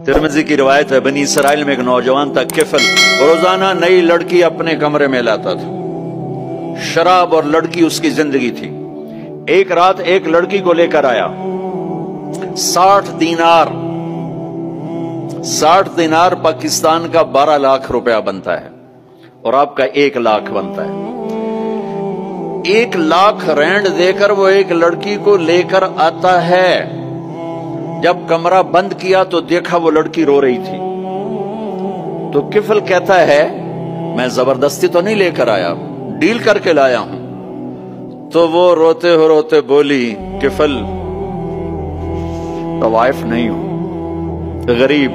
Tirmidhi की रिवायत है, बनी इसराइल में एक नौजवान था किफल, रोजाना नई लड़की अपने कमरे में लाता था। शराब और लड़की उसकी जिंदगी थी। एक रात एक लड़की को लेकर आया। 60 दिनार पाकिस्तान का 12 लाख रुपया बनता है और आपका 1 लाख बनता है। 1 लाख रैंड देकर वो एक लड़की को लेकर आता है। जब कमरा बंद किया तो देखा वो लड़की रो रही थी। तो किफल कहता है, मैं जबरदस्ती तो नहीं लेकर आया, डील करके लाया हूं। तो वो रोते बोली, किफल तवाइफ नहीं हूं, गरीब,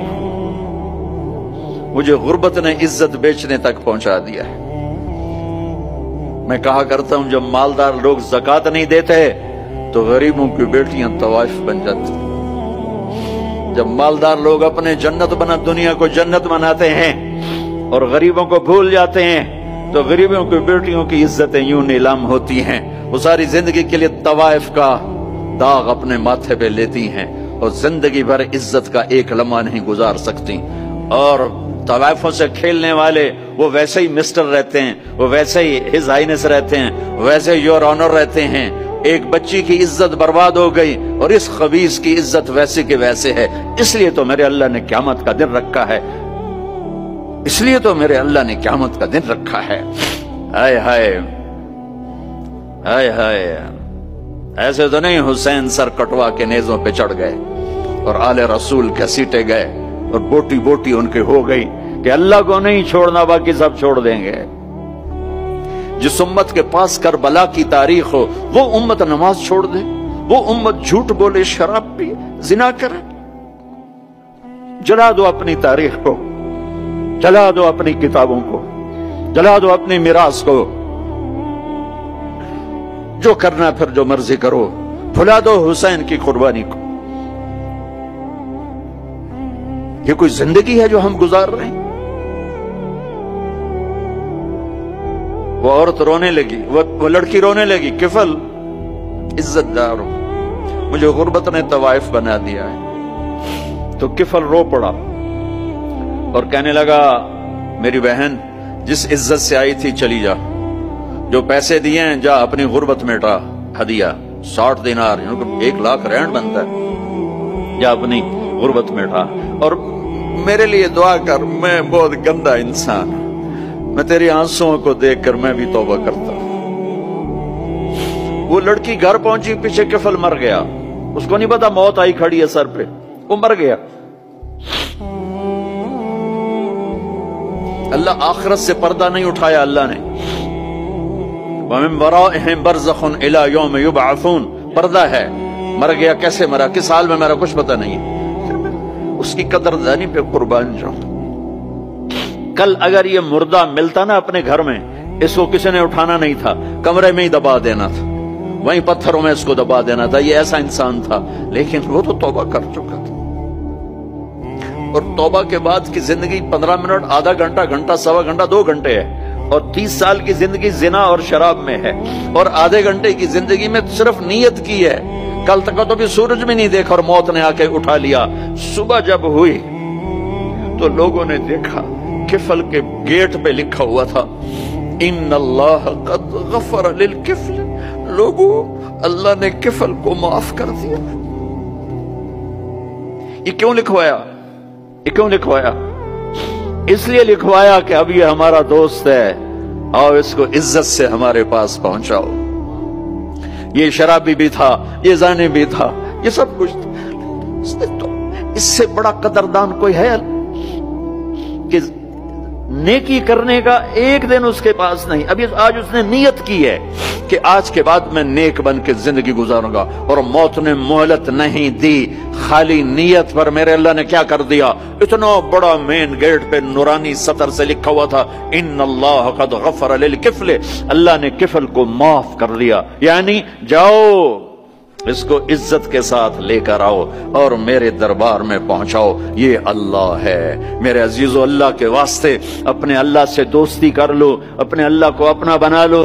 मुझे गुर्बत ने इज्जत बेचने तक पहुंचा दिया है। मैं कहा करता हूं, जब मालदार लोग ज़कात नहीं देते तो गरीबों की बेटियां तवाइफ बन जाती। जब मालदार लोग अपने दुनिया को जन्नत बनाते हैं और गरीबों को भूल जाते हैं, तो गरीबों की बेटियों की इज्जतें यूं नीलाम होती हैं। वो सारी जिंदगी के लिए तवाइफ का दाग अपने माथे पे लेती हैं और जिंदगी भर इज्जत का एक लम्हा नहीं गुजार सकती। और तवाइफों से खेलने वाले वो वैसे ही मिस्टर रहते हैं, वो वैसे ही हिज हाइनेस रहते हैं, वैसे योर ऑनर रहते हैं। एक बच्ची की इज्जत बर्बाद हो गई और इस खबीस की इज्जत वैसे के वैसे है। इसलिए तो मेरे अल्लाह ने क़यामत का दिन रखा है, इसलिए तो मेरे अल्लाह ने क़यामत का दिन रखा है। हाय हाय हाय हाय, ऐसे तो नहीं हुसैन सर कटवा के नेज़ों पे चढ़ गए और आले रसूल घसीटे गए और बोटी बोटी उनके हो गई कि अल्लाह को नहीं छोड़ना, बाकी सब छोड़ देंगे। जिस उम्मत के पास करबला की तारीख हो, वो उम्मत नमाज छोड़ दे, वो उम्मत झूठ बोले, शराब पी, जिना करे। जला दो अपनी तारीख को, जला दो अपनी किताबों को, जला दो अपनी मिरास को। जो करना फिर जो मर्जी करो, भुला दो हुसैन की कुर्बानी को। ये कोई जिंदगी है जो हम गुजार रहे हैं? वो औरत रोने लगी, वो लड़की रोने लगी, किफल इज्जतदार हो, मुझे गुर्बत ने तवाइफ बना दिया है। तो किफल रो पड़ा और कहने लगा, मेरी बहन जिस इज्जत से आई थी चली जा, जो पैसे दिए हैं जा अपनी गुर्बत मिटा, हदिया 60 दिनार 1 लाख रैंड बनता है, जा अपनी गुर्बत मिटा। और मेरे लिए दुआ कर, मैं बहुत गंदा इंसान, मैं तेरी आंसुओं को देखकर मैं भी तौबा करता। वो लड़की घर पहुंची, पीछे किफल मर गया। उसको नहीं पता मौत आई खड़ी है सर पे, वो मर गया। अल्लाह आखिरत से पर्दा नहीं उठाया अल्लाह ने। वमिन वराइहिम बरज़खुन इला यौम युबअसून, पर्दा है। मर गया, कैसे मरा, किस हाल में मरा, कुछ पता नहीं। उसकी कदरदानी पे कुर्बान जाऊं। कल अगर ये मुर्दा मिलता ना अपने घर में, इसको किसी ने उठाना नहीं था, कमरे में ही दबा देना था, वहीं पत्थरों में इसको दबा देना था। ये ऐसा इंसान था, लेकिन वो तो तौबा कर चुका था। और तौबा के बाद की जिंदगी 15 मिनट, आधा घंटा, घंटा, सवा घंटा, 2 घंटे है। और 30 साल की जिंदगी जिना और शराब में है। और आधे घंटे की जिंदगी में सिर्फ नीयत की है। कल तक तो भी सूरज भी नहीं देखा और मौत ने आके उठा लिया। सुबह जब हुई तो लोगों ने देखा, किफल के गेट पे लिखा हुआ था, इन्नल्लाह कद गफर लिल किफल। लोगों, अल्लाह ने किफल को माफ कर दिया। ये क्यों लिखवाया? ये क्यों लिखवाया? इसलिए लिखवाया कि अब ये हमारा दोस्त है और इसको इज्जत से हमारे पास पहुंचाओ। ये शराबी भी था, ये जाने भी था, ये सब कुछ था। तो इससे बड़ा कदरदान कोई है कि नेकी करने का एक दिन उसके पास नहीं। अभी आज उसने नियत की है कि आज के बाद मैं नेक बन के जिंदगी गुजारूंगा, और मौत ने मोहलत नहीं दी। खाली नियत पर मेरे अल्लाह ने क्या कर दिया, इतना बड़ा मेन गेट पे नूरानी सतर से लिखा हुआ था, इन्नल्लाह कद गफर लिल किफल। अल्लाह ने किफल को माफ कर दिया। यानी जाओ, इसको इज्जत के साथ लेकर आओ और मेरे दरबार में पहुंचाओ। ये अल्लाह है। मेरे अजीजों, अल्लाह के वास्ते अपने अल्लाह से दोस्ती कर लो, अपने अल्लाह को अपना बना लो।